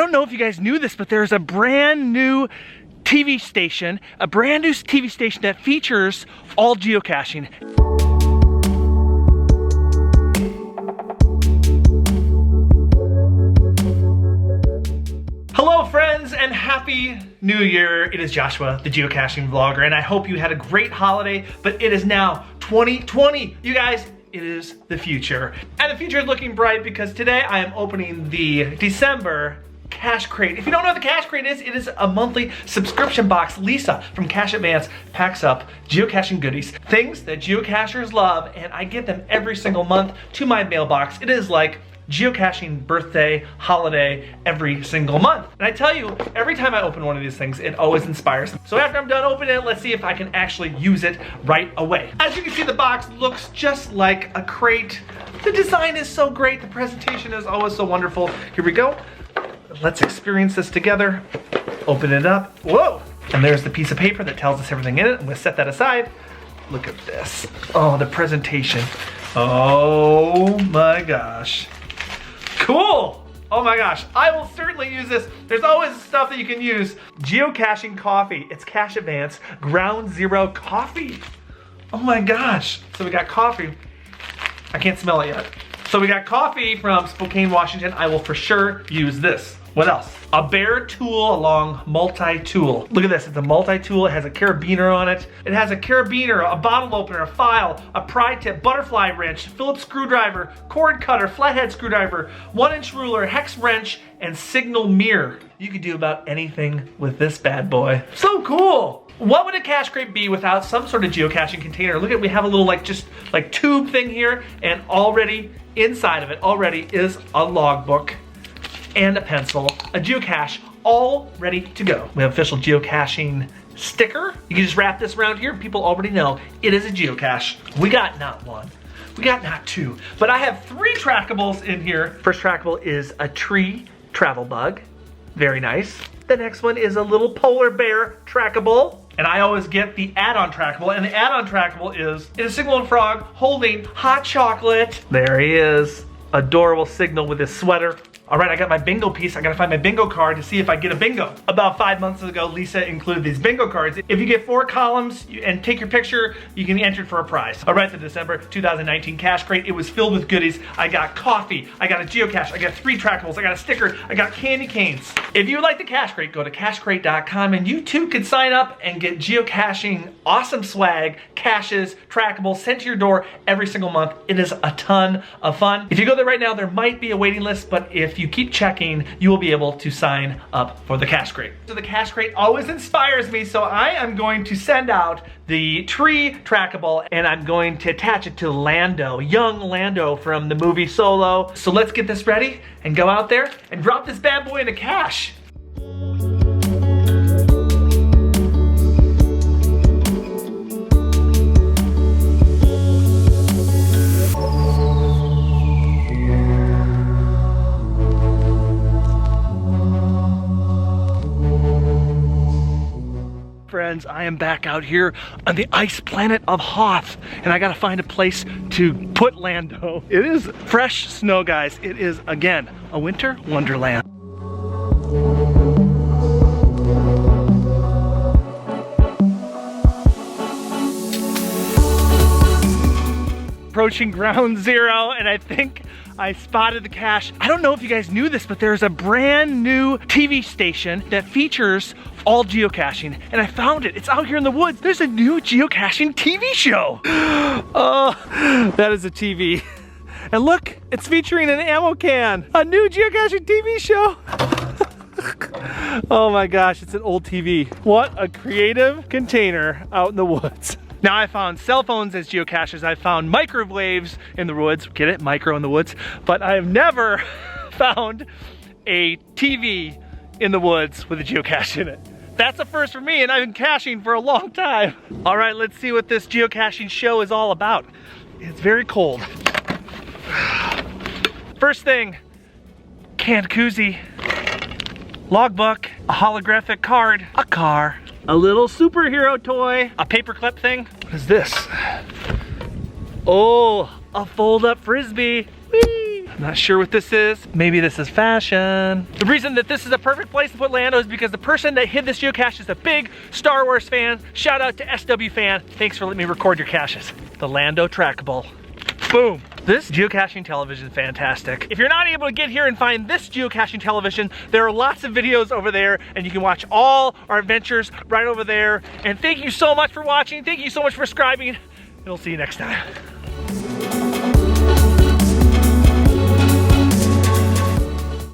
don't know if you guys knew this, but there's a brand new TV station, that features all geocaching. Hello friends and happy new year. It is Joshua, the geocaching vlogger, and I hope you had a great holiday, but it is now 2020. You guys, it is the future. And the future is looking bright because today I am opening the December Cache Crate. If you don't know what the Cache Crate is, it is a monthly subscription box. Lisa from Cache Advance packs up geocaching goodies, things that geocachers love, and I get them every single month to my mailbox. It is like geocaching birthday, holiday, every single month. And I tell you, every time I open one of these things, it always inspires me. So after I'm done opening it, let's see if I can actually use it right away. As you can see, the box looks just like a crate. The design is so great. The presentation is always so wonderful. Here we go. Let's experience this together. Open it up. Whoa! And there's the piece of paper that tells us everything in it. I'm gonna set that aside. Look at this. Oh, the presentation. Oh my gosh. Cool! Oh my gosh, I will certainly use this. There's always stuff that you can use. Geocaching coffee. It's Cache Advance Ground Zero coffee. Oh my gosh. So we got coffee. I can't smell it yet. So we got coffee from Spokane, Washington. I will for sure use this. What else? A bare tool along multi-tool. Look at this, it's a multi-tool. It has a carabiner on it. It has a carabiner, a bottle opener, a file, a pry tip, butterfly wrench, Phillips screwdriver, cord cutter, flathead screwdriver, 1-inch ruler, hex wrench, and signal mirror. You could do about anything with this bad boy. So cool. What would a Cache Crate be without some sort of geocaching container? Look at, we have a little just tube thing here, and already inside of it is a logbook and a pencil, a geocache, all ready to go. We have official geocaching sticker. You can just wrap this around here. People already know it is a geocache. We got not one, we got not two, but I have 3 trackables in here. First trackable is a tree travel bug. Very nice. The next one is a little polar bear trackable. And I always get the add-on trackable, and the add-on trackable is a Signal Frog holding hot chocolate. There he is, adorable Signal with his sweater. All right, I got my bingo piece. I gotta find my bingo card to see if I get a bingo. About 5 months ago, Lisa included these bingo cards. If you get 4 columns and take your picture, you can enter for a prize. All right, the December 2019 Cache Crate, it was filled with goodies. I got coffee, I got a geocache, I got 3 trackables, I got a sticker, I got candy canes. If you would like the Cache Crate, go to cachecrate.com and you too could sign up and get geocaching awesome swag, caches, trackables sent to your door every single month. It is a ton of fun. If you go there right now, there might be a waiting list, but if you keep checking, you will be able to sign up for the Cache Crate. So the Cache Crate always inspires me, so I am going to send out the tree trackable and I'm going to attach it to Lando, young Lando from the movie Solo. So let's get this ready and go out there and drop this bad boy in a cache. Friends, I am back out here on the ice planet of Hoth, and I gotta find a place to put Lando. It is fresh snow, guys. It is, again, a winter wonderland. Approaching ground zero, and I think I spotted the cache. I don't know if you guys knew this, but there's a brand new TV station that features all geocaching, and I found it. It's out here in the woods. There's a new geocaching TV show. Oh, that is a TV. And look, it's featuring an ammo can. A new geocaching TV show. Oh my gosh, it's an old TV. What a creative container out in the woods. Now I found cell phones as geocaches. I found microwaves in the woods. Get it? Micro in the woods. But I have never found a TV in the woods with a geocache in it. That's a first for me, and I've been caching for a long time. All right, let's see what this geocaching show is all about. It's very cold. First thing, canned koozie, logbook, a holographic card, a car, a little superhero toy, a paperclip thing. What is this? Oh, a fold-up frisbee. Whee! Not sure what this is. Maybe this is fashion. The reason that this is a perfect place to put Lando is because the person that hid this geocache is a big Star Wars fan. Shout out to SW fan. Thanks for letting me record your caches. The Lando trackable. Boom. This geocaching television is fantastic. If you're not able to get here and find this geocaching television, there are lots of videos over there and you can watch all our adventures right over there. And thank you so much for watching. Thank you so much for subscribing. And we'll see you next time.